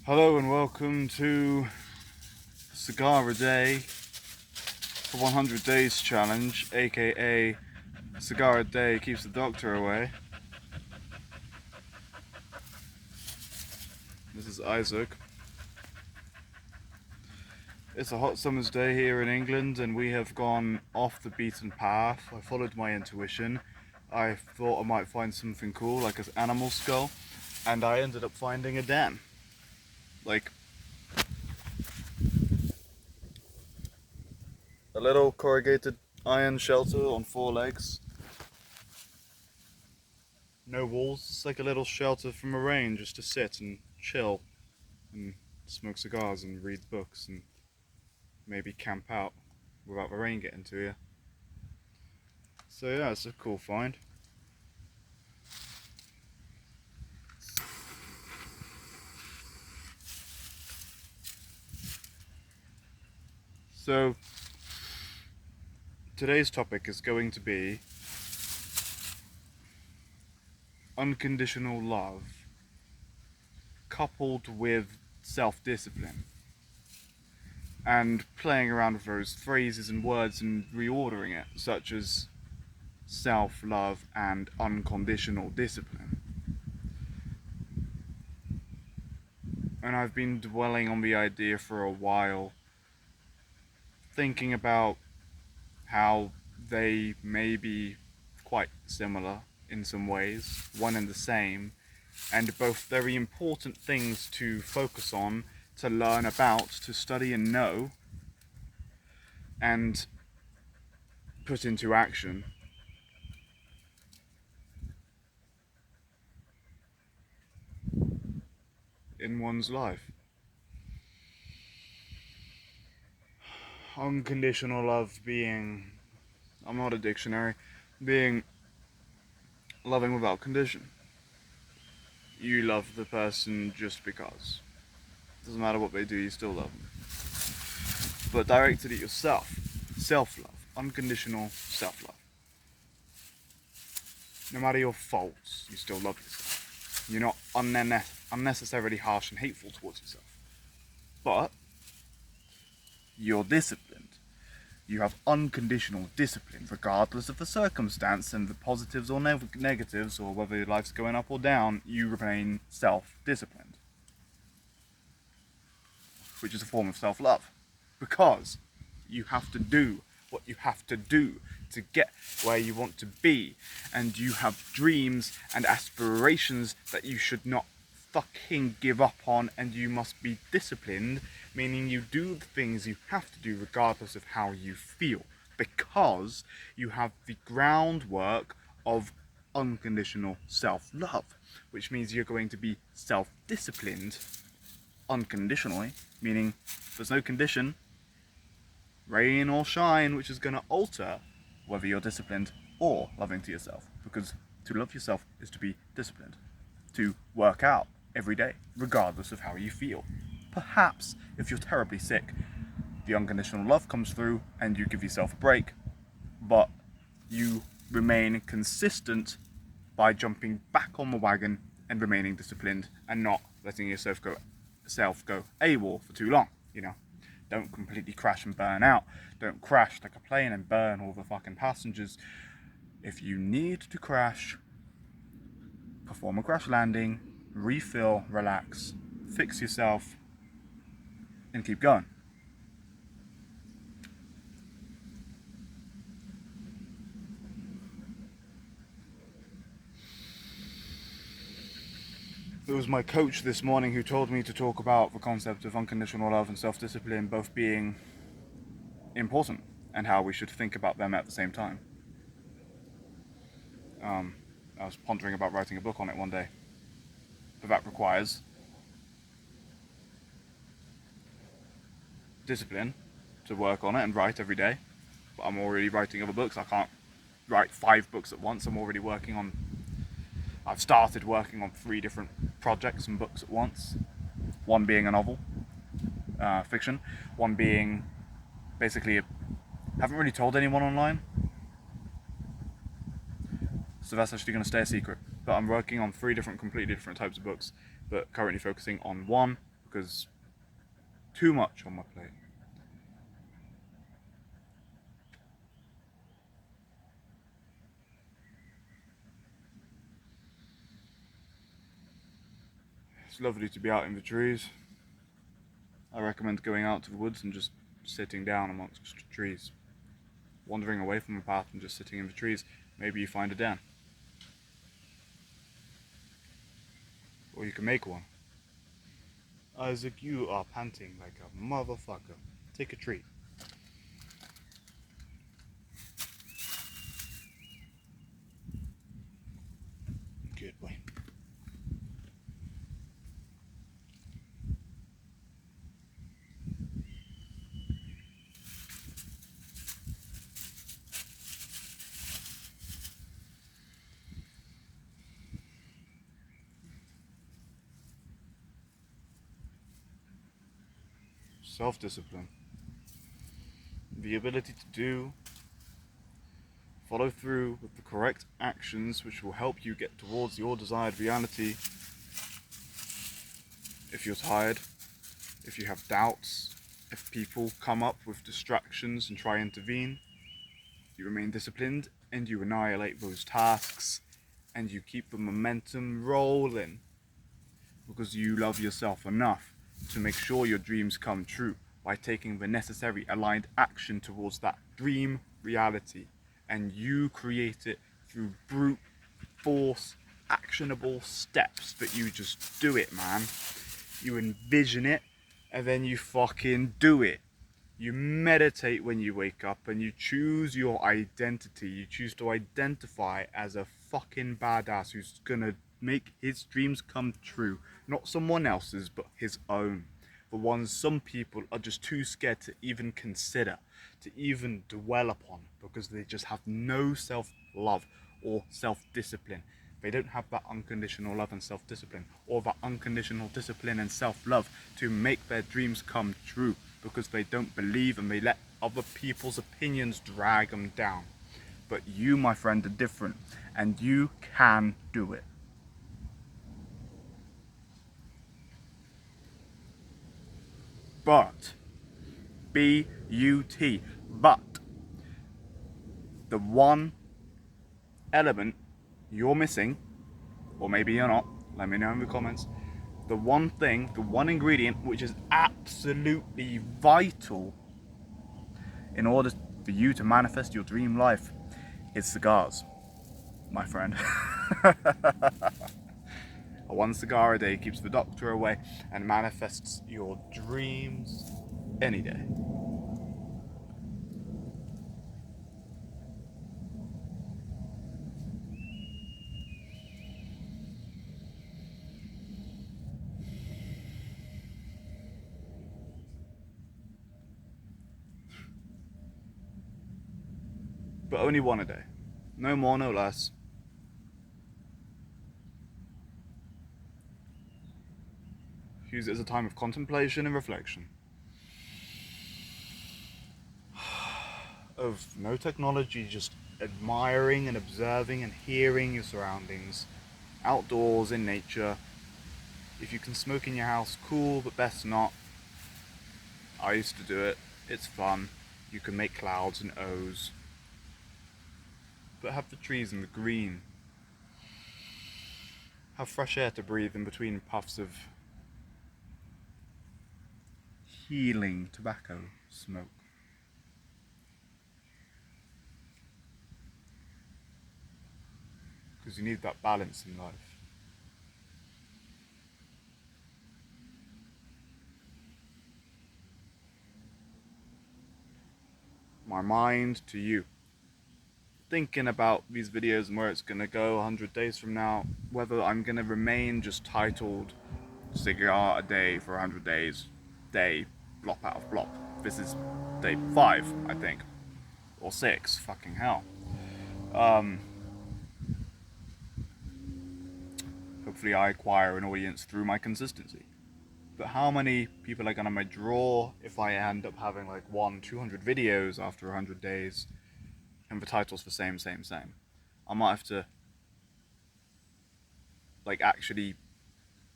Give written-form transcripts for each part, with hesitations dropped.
Hello and welcome to Cigar a Day for 100 Days Challenge, aka Cigar a Day Keeps the Doctor Away. This is Isaac. It's a hot summer's day here in England and we have gone off the beaten path. I followed my intuition. I thought I might find something cool like an animal skull, and I ended up finding a den. Like a little corrugated iron shelter on 4 legs. No walls, it's like a little shelter from a rain just to sit and chill and smoke cigars and read books and maybe camp out without the rain getting to you. So yeah, it's a cool find. So today's topic is going to be unconditional love coupled with self-discipline, and playing around with those phrases and words and reordering it, such as self-love and unconditional discipline. And I've been dwelling on the idea for a while, thinking about how they may be quite similar in some ways, one and the same, and both very important things to focus on, to learn about, to study and know, and put into action. In one's life. Unconditional love being, I'm not a dictionary, being loving without condition. You love the person just because. Doesn't matter what they do, you still love them. But directed at yourself. Self-love. Unconditional self-love. No matter your faults, you still love yourself. You're not unnecessarily harsh and hateful towards yourself. But you're disciplined. You have unconditional discipline, regardless of the circumstance and the positives or negatives, or whether your life's going up or down, you remain self-disciplined. Which is a form of self-love. Because you have to do what you have to do to get where you want to be. And you have dreams and aspirations that you should not fucking give up on, and you must be disciplined, meaning you do the things you have to do regardless of how you feel, because you have the groundwork of unconditional self-love, which means you're going to be self-disciplined unconditionally, meaning there's no condition, rain or shine, which is going to alter whether you're disciplined or loving to yourself, because to love yourself is to be disciplined, to work out every day, regardless of how you feel. Perhaps if you're terribly sick, the unconditional love comes through and you give yourself a break, but you remain consistent by jumping back on the wagon and remaining disciplined and not letting yourself go AWOL for too long, you know. Don't completely crash and burn out. Don't crash like a plane and burn all the fucking passengers. If you need to crash, perform a crash landing, refill, relax, fix yourself, and keep going. It was my coach this morning who told me to talk about the concept of unconditional love and self-discipline both being important and how we should think about them at the same time. I was pondering about writing a book on it one day, but that requires discipline to work on it and write every day. But I'm already writing other books. I can't write 5 books at once. I've started working on 3 different projects and books at once. One being a novel, fiction. One being basically, haven't really told anyone online. So that's actually going to stay a secret. But I'm working on 3 completely different types of books, but currently focusing on one because too much on my plate. It's lovely to be out in the trees. I recommend going out to the woods and just sitting down amongst trees. Wandering away from the path and just sitting in the trees. Maybe you find a den. Or you can make one. Isaac, you are panting like a motherfucker. Take a treat. Good boy. Self-discipline. The ability to follow through with the correct actions which will help you get towards your desired reality. If you're tired, if you have doubts, if people come up with distractions and try to intervene, you remain disciplined and you annihilate those tasks and you keep the momentum rolling because you love yourself enough to make sure your dreams come true by taking the necessary aligned action towards that dream reality. And you create it through brute force, actionable steps that you just do it, man. You envision it and then you fucking do it. You meditate when you wake up and you choose your identity. You choose to identify as a fucking badass who's gonna make his dreams come true. Not someone else's, but his own. The ones some people are just too scared to even consider, to even dwell upon, because they just have no self-love or self-discipline. They don't have that unconditional love and self-discipline, or that unconditional discipline and self-love to make their dreams come true, because they don't believe and they let other people's opinions drag them down. But you, my friend, are different, and you can do it. But, B-U-T, but, the one element you're missing, or maybe you're not, let me know in the comments, the one thing, the one ingredient which is absolutely vital in order for you to manifest your dream life is cigars, my friend. One cigar a day keeps the doctor away and manifests your dreams any day. But only one a day. No more, no less. Use it as a time of contemplation and reflection. Of no technology, just admiring and observing and hearing your surroundings. Outdoors, in nature. If you can smoke in your house, cool, but best not. I used to do it. It's fun. You can make clouds and O's. But have the trees and the green. Have fresh air to breathe in between puffs of healing tobacco smoke. Because you need that balance in life. My mind to you. Thinking about these videos and where it's going to go 100 days from now, whether I'm going to remain just titled Cigar a day for 100 days, day, blop out of blop. This is day 5, I think, or 6, fucking hell. Hopefully I acquire an audience through my consistency. But how many people are going to draw if I end up having like 200 videos after 100 days and the title's the same? I might have to like actually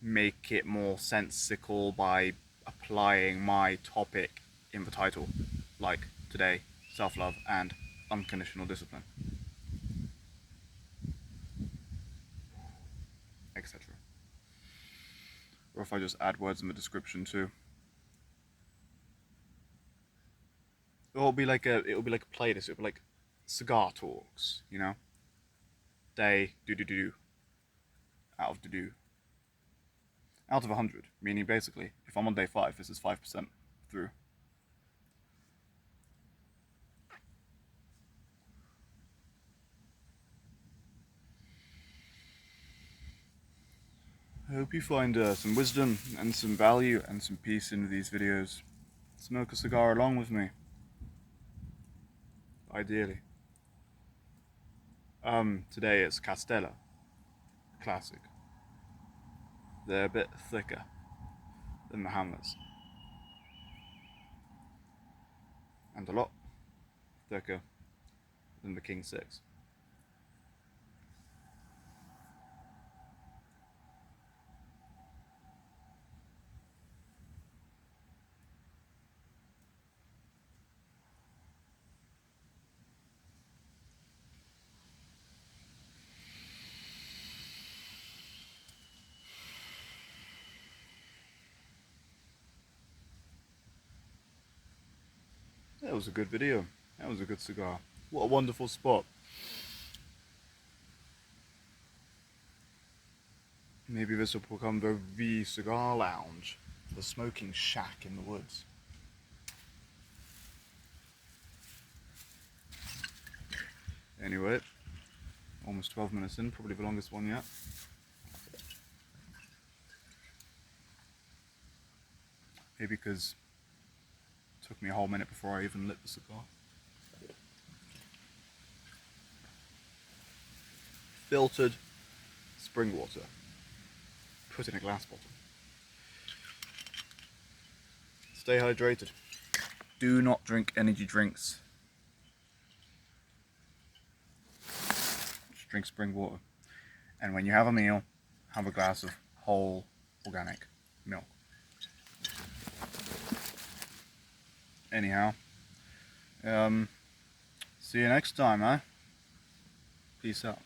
make it more sensical by applying my topic in the title, like today, self-love and unconditional discipline, etc. Or if I just add words in the description too. It'll be like a playlist. It'll be like cigar talks, you know. Day do out of do out of 100. Meaning basically, if I'm on day 5, this is 5% through. I hope you find some wisdom and some value and some peace in these videos. Smoke a cigar along with me. Ideally. Today it's Castella. Classic. They're a bit thicker than the Hammers. And a lot thicker than the King 6. That was a good video. That was a good cigar. What a wonderful spot. Maybe this will become the V Cigar Lounge, the smoking shack in the woods. Anyway, almost 12 minutes in, probably the longest one yet. Maybe because it took me a whole minute before I even lit the cigar. Filtered spring water, put in a glass bottle. Stay hydrated. Do not drink energy drinks. Just drink spring water. And when you have a meal, have a glass of whole organic milk. Anyhow, see you next time, eh? Peace out.